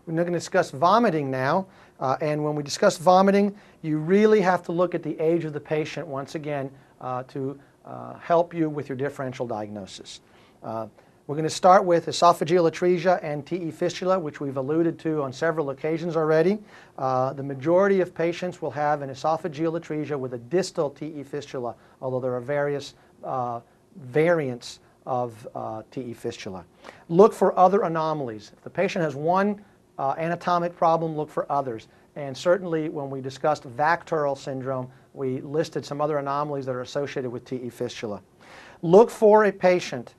We're going to discuss vomiting now, and when we discuss vomiting, you really have to look at the age of the patient once again to help you with your differential diagnosis. We're going to start with esophageal atresia and TE fistula, which we've alluded to on several occasions already. The majority of patients will have an esophageal atresia with a distal TE fistula, although there are various variants of TE fistula. Look for other anomalies. If the patient has one anatomic problem, look for others. And certainly when we discussed VAC-TERL syndrome, we listed some other anomalies that are associated with TE fistula. Look for a patient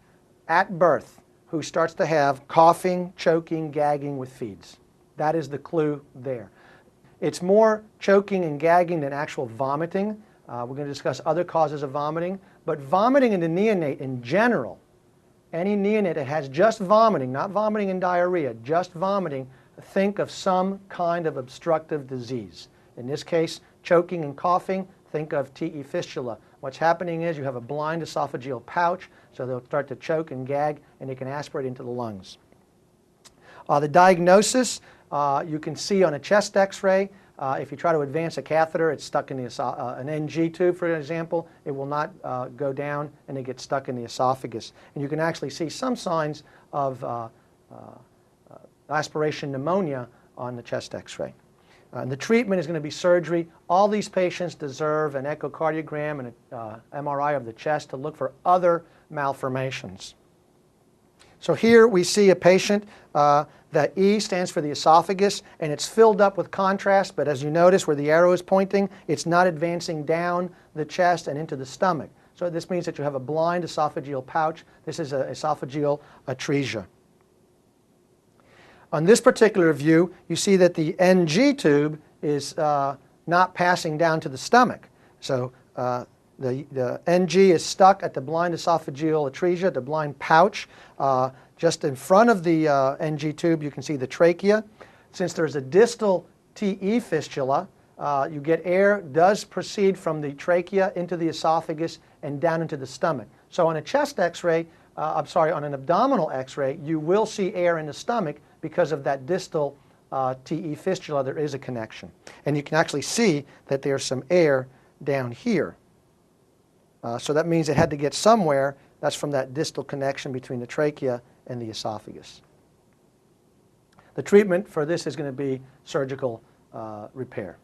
at birth who starts to have coughing, choking, gagging with feeds. That is the clue there. It's more choking and gagging than actual vomiting. We're going to discuss other causes of vomiting, but vomiting in the neonate in general, any neonate that has just vomiting, not vomiting and diarrhea, just vomiting, think of some kind of obstructive disease. In this case, choking and coughing, think of TE fistula. What's happening is you have a blind esophageal pouch, so they'll start to choke and gag, and they can aspirate into the lungs. The diagnosis, you can see on a chest x-ray. If you try to advance a catheter, it's stuck in an NG tube, for example. It will not go down, and it gets stuck in the esophagus. And you can actually see some signs of aspiration pneumonia on the chest x-ray. And the treatment is going to be surgery. All these patients deserve an echocardiogram and an MRI of the chest to look for other malformations. So here we see a patient that E stands for the esophagus, and it's filled up with contrast, but as you notice where the arrow is pointing, it's not advancing down the chest and into the stomach. So this means that you have a blind esophageal pouch. This is an esophageal atresia. On this particular view, you see that the NG tube is not passing down to the stomach. So the NG is stuck at the blind esophageal atresia, the blind pouch. Just in front of the NG tube, you can see the trachea. Since there's a distal TE fistula, you get air does proceed from the trachea into the esophagus and down into the stomach. So on a chest x-ray, on an abdominal x-ray, you will see air in the stomach because of that distal TE fistula. There is a connection. And you can actually see that there's some air down here. So that means it had to get somewhere. That's from that distal connection between the trachea and the esophagus. The treatment for this is going to be surgical repair.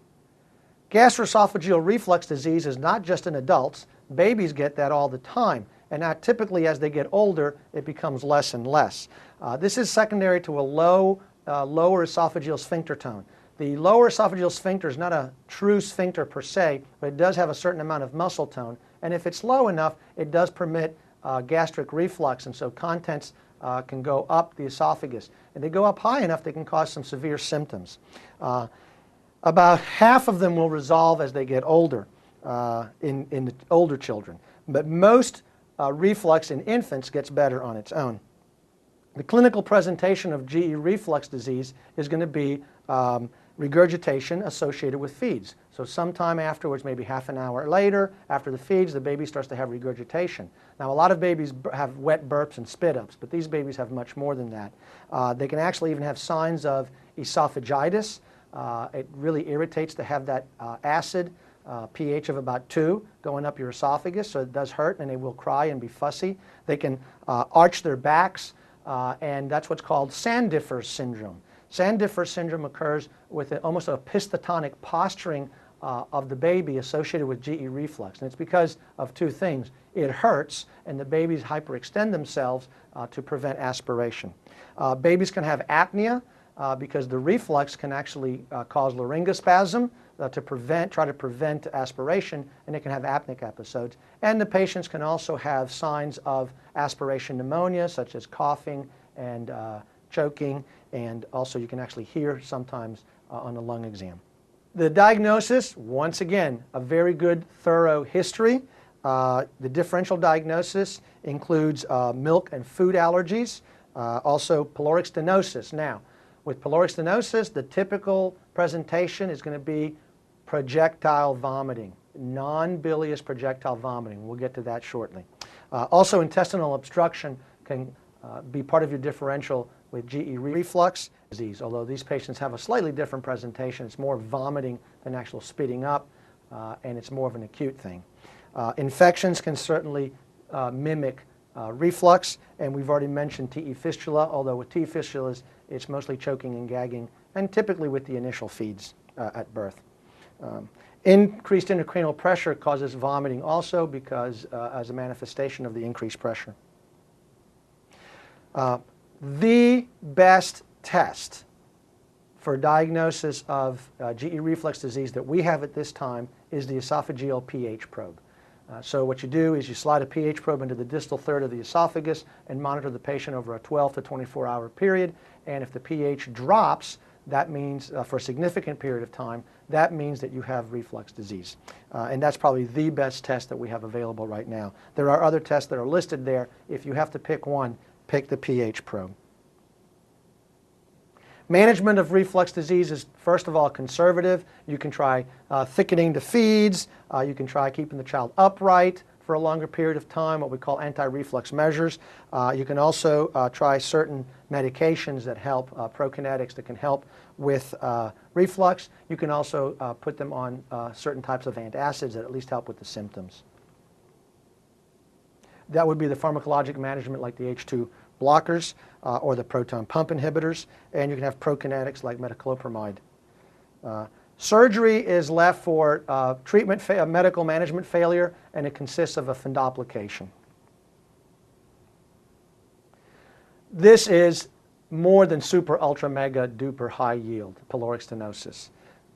Gastroesophageal reflux disease is not just in adults. Babies get that all the time. And now typically as they get older, it becomes less and less. This is secondary to a lower esophageal sphincter tone. The lower esophageal sphincter is not a true sphincter per se, but it does have a certain amount of muscle tone. And if it's low enough, it does permit gastric reflux, and so contents can go up the esophagus. And they go up high enough, they can cause some severe symptoms. About half of them will resolve as they get older in the older children. But most reflux in infants gets better on its own. The clinical presentation of GE reflux disease is going to be regurgitation associated with feeds. So sometime afterwards, maybe half an hour later, after the feeds, the baby starts to have regurgitation. Now, a lot of babies have wet burps and spit ups, but these babies have much more than that. They can actually even have signs of esophagitis. It really irritates to have that acid, pH of about 2, going up your esophagus, so it does hurt, and they will cry and be fussy. They can arch their backs, and that's what's called Sandifer syndrome. Sandifer syndrome occurs with almost a pistotonic posturing of the baby associated with GE reflux. And it's because of two things. It hurts, and the babies hyperextend themselves to prevent aspiration. Babies can have apnea because the reflux can actually cause laryngospasm try to prevent aspiration, and they can have apneic episodes. And the patients can also have signs of aspiration pneumonia, such as coughing and choking, and also you can actually hear sometimes on a lung exam. The diagnosis, once again, a very good, thorough history. The differential diagnosis includes milk and food allergies, also pyloric stenosis. Now, with pyloric stenosis, the typical presentation is going to be projectile vomiting, non-bilious projectile vomiting. We'll get to that shortly. Also, intestinal obstruction can be part of your differential with GE reflux disease, although these patients have a slightly different presentation. It's more vomiting than actual spitting up, and it's more of an acute thing. Infections can certainly mimic reflux, and we've already mentioned TE fistula, although with TE fistulas, it's mostly choking and gagging, and typically with the initial feeds at birth. Increased intracranial pressure causes vomiting also because as a manifestation of the increased pressure. The best test for diagnosis of GE reflux disease that we have at this time is the esophageal pH probe. So what you do is you slide a pH probe into the distal third of the esophagus and monitor the patient over a 12 to 24-hour period, and if the pH drops, that means, for a significant period of time, that means that you have reflux disease. And that's probably the best test that we have available right now. There are other tests that are listed there. If you have to pick one, pick the pH probe. Management of reflux disease is, first of all, conservative. You can try thickening the feeds. You can try keeping the child upright for a longer period of time, what we call anti-reflux measures. You can also try certain medications that help, prokinetics that can help with reflux. You can also put them on certain types of antacids that at least help with the symptoms. That would be the pharmacologic management like the H2 blockers or the proton pump inhibitors, and you can have prokinetics like metoclopramide. Surgery is left for medical management failure, and it consists of a fundoplication. This is more than super, ultra, mega, duper high yield pyloric stenosis.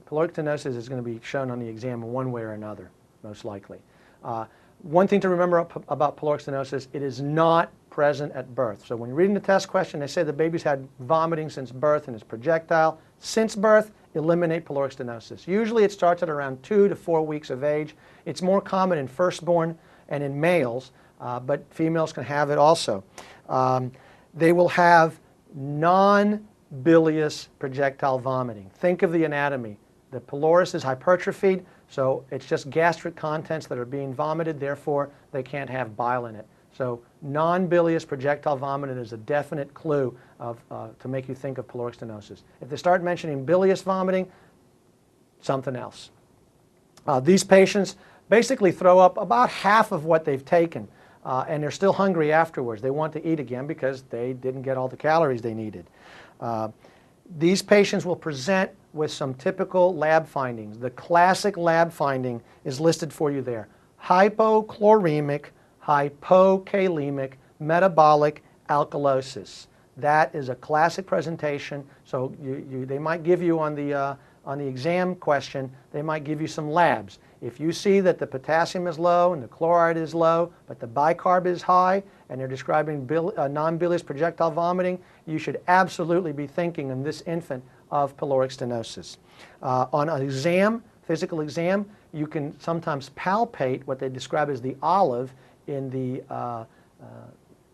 Pyloric stenosis is going to be shown on the exam in one way or another, most likely. One thing to remember about pyloric stenosis, it is not present at birth. So when you're reading the test question, they say the baby's had vomiting since birth and is projectile. Since birth, eliminate pyloric stenosis. Usually it starts at around 2 to 4 weeks of age. It's more common in firstborn and in males, but females can have it also. They will have non-bilious projectile vomiting. Think of the anatomy. The pylorus is hypertrophied, so it's just gastric contents that are being vomited, therefore they can't have bile in it. So non-bilious projectile vomiting is a definite clue of, to make you think of pyloric stenosis. If they start mentioning bilious vomiting, something else. These patients basically throw up about half of what they've taken, and they're still hungry afterwards. They want to eat again because they didn't get all the calories they needed. These patients will present with some typical lab findings. The classic lab finding is listed for you there. Hypochloremic, hypokalemic, metabolic alkalosis. That is a classic presentation. So they might give you on the exam question, they might give you some labs. If you see that the potassium is low and the chloride is low, but the bicarb is high, and they're describing non-bilious projectile vomiting, you should absolutely be thinking in this infant of pyloric stenosis. On an exam, physical exam, you can sometimes palpate what they describe as the olive in the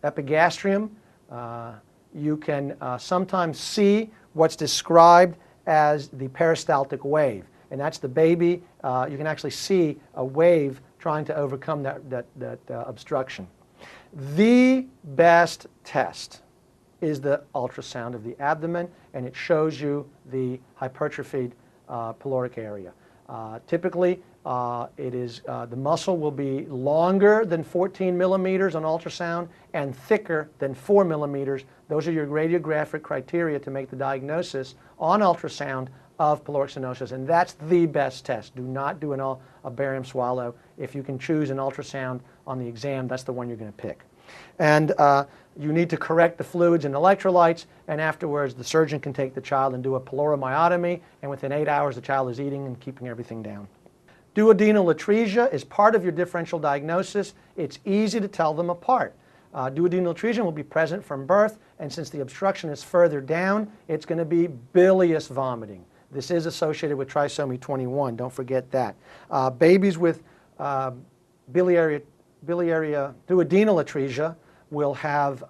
epigastrium. You can sometimes see what's described as the peristaltic wave, and that's the baby. You can actually see a wave trying to overcome that obstruction. The best test is the ultrasound of the abdomen, and it shows you the hypertrophied pyloric area. Typically, the muscle will be longer than 14 millimeters on ultrasound and thicker than 4 millimeters. Those are your radiographic criteria to make the diagnosis on ultrasound of pyloric stenosis, and that's the best test. Do not do a barium swallow. If you can choose an ultrasound on the exam, that's the one you're going to pick. And you need to correct the fluids and electrolytes, and afterwards the surgeon can take the child and do a pyloromyotomy, and within 8 hours the child is eating and keeping everything down. Duodenal atresia is part of your differential diagnosis. It's easy to tell them apart. Duodenal atresia will be present from birth, and since the obstruction is further down, it's going to be bilious vomiting. This is associated with trisomy 21, don't forget that. Babies with biliary duodenal atresia will have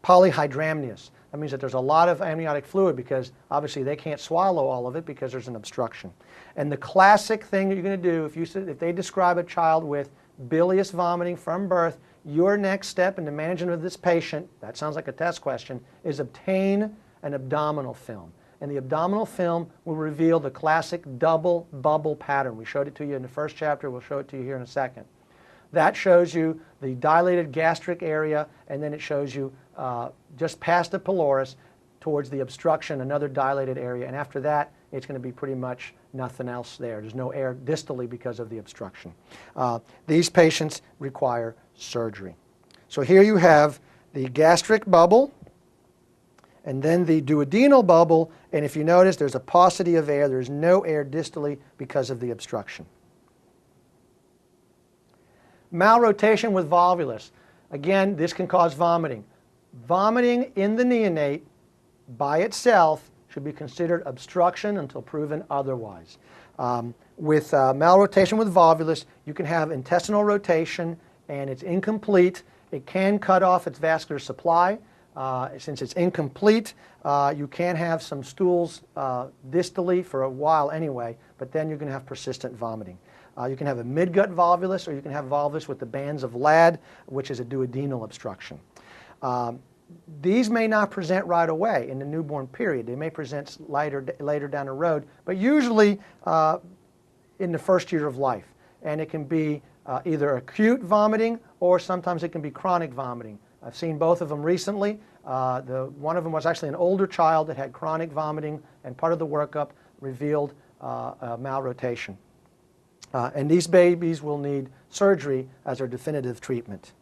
polyhydramnios. That means that there's a lot of amniotic fluid because obviously they can't swallow all of it because there's an obstruction. And the classic thing that you're going to do, if they describe a child with bilious vomiting from birth, your next step in the management of this patient, that sounds like a test question, is obtain an abdominal film. And the abdominal film will reveal the classic double bubble pattern. We showed it to you in the first chapter. We'll show it to you here in a second. That shows you the dilated gastric area, and then it shows you just past the pylorus towards the obstruction, another dilated area. And after that, it's going to be pretty much nothing else there. There's no air distally because of the obstruction. These patients require surgery. So here you have the gastric bubble, and then the duodenal bubble, and if you notice, there's a paucity of air. There's no air distally because of the obstruction. Malrotation with volvulus. Again, this can cause vomiting. Vomiting in the neonate by itself should be considered obstruction until proven otherwise. With malrotation with volvulus, you can have intestinal rotation, and it's incomplete. It can cut off its vascular supply. Since it's incomplete, you can have some stools distally for a while anyway, but then you're going to have persistent vomiting. You can have a midgut volvulus, or you can have volvulus with the bands of Ladd, which is a duodenal obstruction. These may not present right away in the newborn period. They may present later down the road, but usually in the first year of life. And it can be either acute vomiting, or sometimes it can be chronic vomiting. I've seen both of them recently. One of them was actually an older child that had chronic vomiting, and part of the workup revealed malrotation. And these babies will need surgery as their definitive treatment.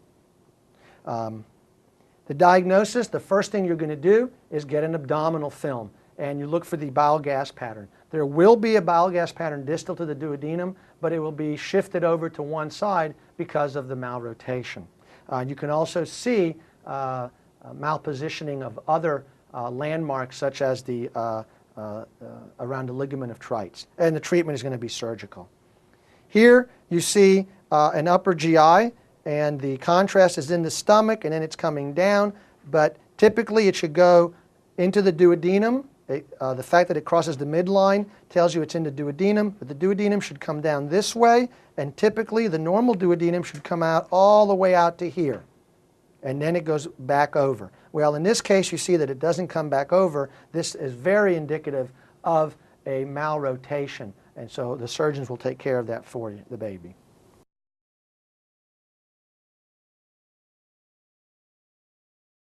The diagnosis, the first thing you're going to do is get an abdominal film, and you look for the bile gas pattern. There will be a bile gas pattern distal to the duodenum, but it will be shifted over to one side because of the malrotation. You can also see malpositioning of other landmarks, such as the around the ligament of Treitz, and the treatment is going to be surgical. Here you see an upper GI, and the contrast is in the stomach, and then it's coming down, but typically it should go into the duodenum. The fact that it crosses the midline tells you it's in the duodenum, but the duodenum should come down this way, and typically the normal duodenum should come out all the way out to here, and then it goes back over. Well, in this case, you see that it doesn't come back over. This is very indicative of a malrotation, and so the surgeons will take care of that for you, the baby.